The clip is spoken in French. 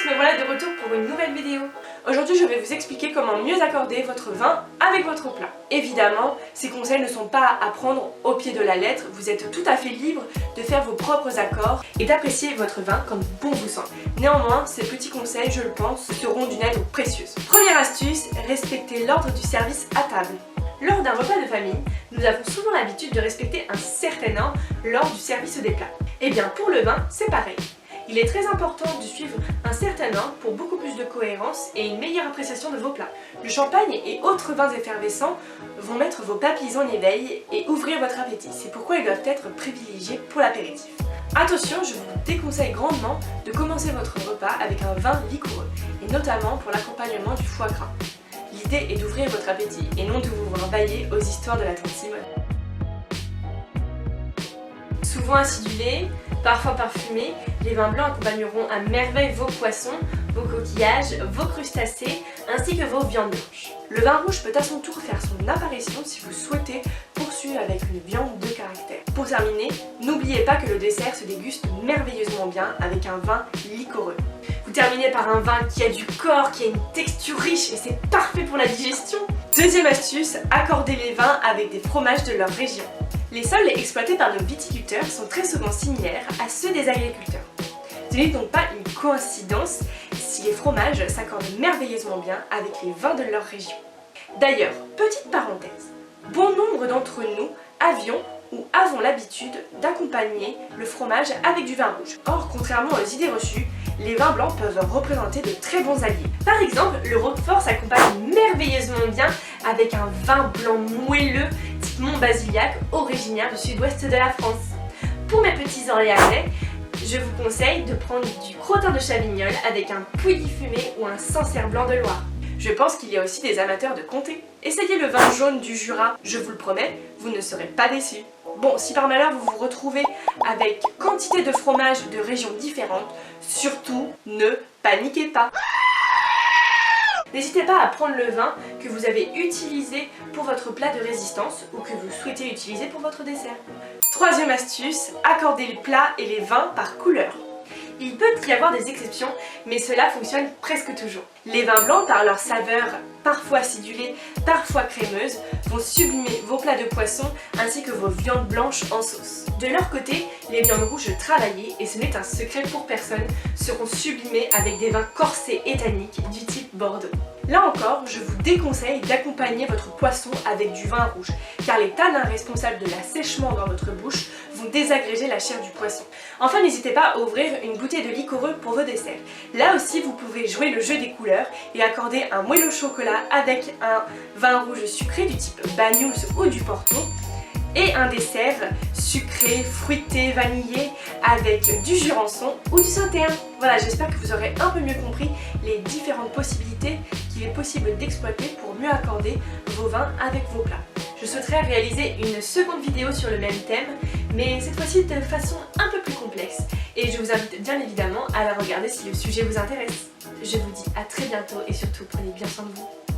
me voilà de retour pour une nouvelle vidéo. Aujourd'hui je vais vous expliquer comment mieux accorder votre vin avec votre plat. Évidemment, ces conseils ne sont pas à prendre au pied de la lettre, vous êtes tout à fait libre de faire vos propres accords et d'apprécier votre vin comme bon vous semble. Néanmoins, ces petits conseils, je le pense, seront d'une aide précieuse. Première astuce, respectez l'ordre du service à table. Lors d'un repas de famille, nous avons souvent l'habitude de respecter un certain ordre lors du service des plats. Et bien pour le vin, c'est pareil. Il est très important de suivre un certain ordre pour beaucoup plus de cohérence et une meilleure appréciation de vos plats. Le champagne et autres vins effervescents vont mettre vos papilles en éveil et ouvrir votre appétit. C'est pourquoi ils doivent être privilégiés pour l'apéritif. Attention, je vous déconseille grandement de commencer votre repas avec un vin liquoreux, et notamment pour l'accompagnement du foie gras. L'idée est d'ouvrir votre appétit et non de vous voir bailler aux histoires de la tante Simone. Souvent acidulés, parfois parfumés, les vins blancs accompagneront à merveille vos poissons, vos coquillages, vos crustacés ainsi que vos viandes blanches. Le vin rouge peut à son tour faire son apparition si vous souhaitez poursuivre avec une viande de caractère. Pour terminer, n'oubliez pas que le dessert se déguste merveilleusement bien avec un vin liquoreux. Vous terminez par un vin qui a du corps, qui a une texture riche et c'est parfait pour la digestion. Deuxième astuce, accordez les vins avec des fromages de leur région. Les sols exploités par nos viticulteurs sont très souvent similaires à ceux des agriculteurs. Ce n'est donc pas une coïncidence si les fromages s'accordent merveilleusement bien avec les vins de leur région. D'ailleurs, petite parenthèse, bon nombre d'entre nous avions ou avons l'habitude d'accompagner le fromage avec du vin rouge. Or, contrairement aux idées reçues, les vins blancs peuvent représenter de très bons alliés. Par exemple, le Roquefort s'accompagne merveilleusement bien avec un vin blanc moelleux type Montbaziliac, originaire du sud-ouest de la France. Pour mes petits Orléanais, je vous conseille de prendre du crottin de Chavignol avec un Pouilly fumé ou un Sancerre blanc de Loire. Je pense qu'il y a aussi des amateurs de comté. Essayez le vin jaune du Jura, je vous le promets, vous ne serez pas déçus. Bon, si par malheur vous vous retrouvez avec quantité de fromages de régions différentes, surtout ne paniquez pas. N'hésitez pas à prendre le vin que vous avez utilisé pour votre plat de résistance ou que vous souhaitez utiliser pour votre dessert. Troisième astuce, accordez les plats et les vins par couleur. Il peut y avoir des exceptions, mais cela fonctionne presque toujours. Les vins blancs, par leur saveur parfois acidulée, parfois crémeuse, vont sublimer vos plats de poisson ainsi que vos viandes blanches en sauce. De leur côté, les viandes rouges travaillées, et ce n'est un secret pour personne, seront sublimées avec des vins corsés et tanniques du type Bordeaux. Là encore, je vous déconseille d'accompagner votre poisson avec du vin rouge, car les tanins responsables de l'assèchement dans votre bouche vont désagréger la chair du poisson. Enfin, n'hésitez pas à ouvrir une bouteille de liquoreux pour vos desserts. Là aussi, vous pouvez jouer le jeu des couleurs et accorder un moelleux chocolat avec un vin rouge sucré du type Banyuls ou du Porto, et un dessert sucré, fruité, vanillé avec du Jurançon ou du Sauterne. Voilà, j'espère que vous aurez un peu mieux compris les différentes possibilités qu'il est possible d'exploiter pour mieux accorder vos vins avec vos plats. Je souhaiterais réaliser une seconde vidéo sur le même thème, mais cette fois-ci de façon un peu plus complexe. Et je vous invite bien évidemment à la regarder si le sujet vous intéresse. Je vous dis à très bientôt et surtout prenez bien soin de vous.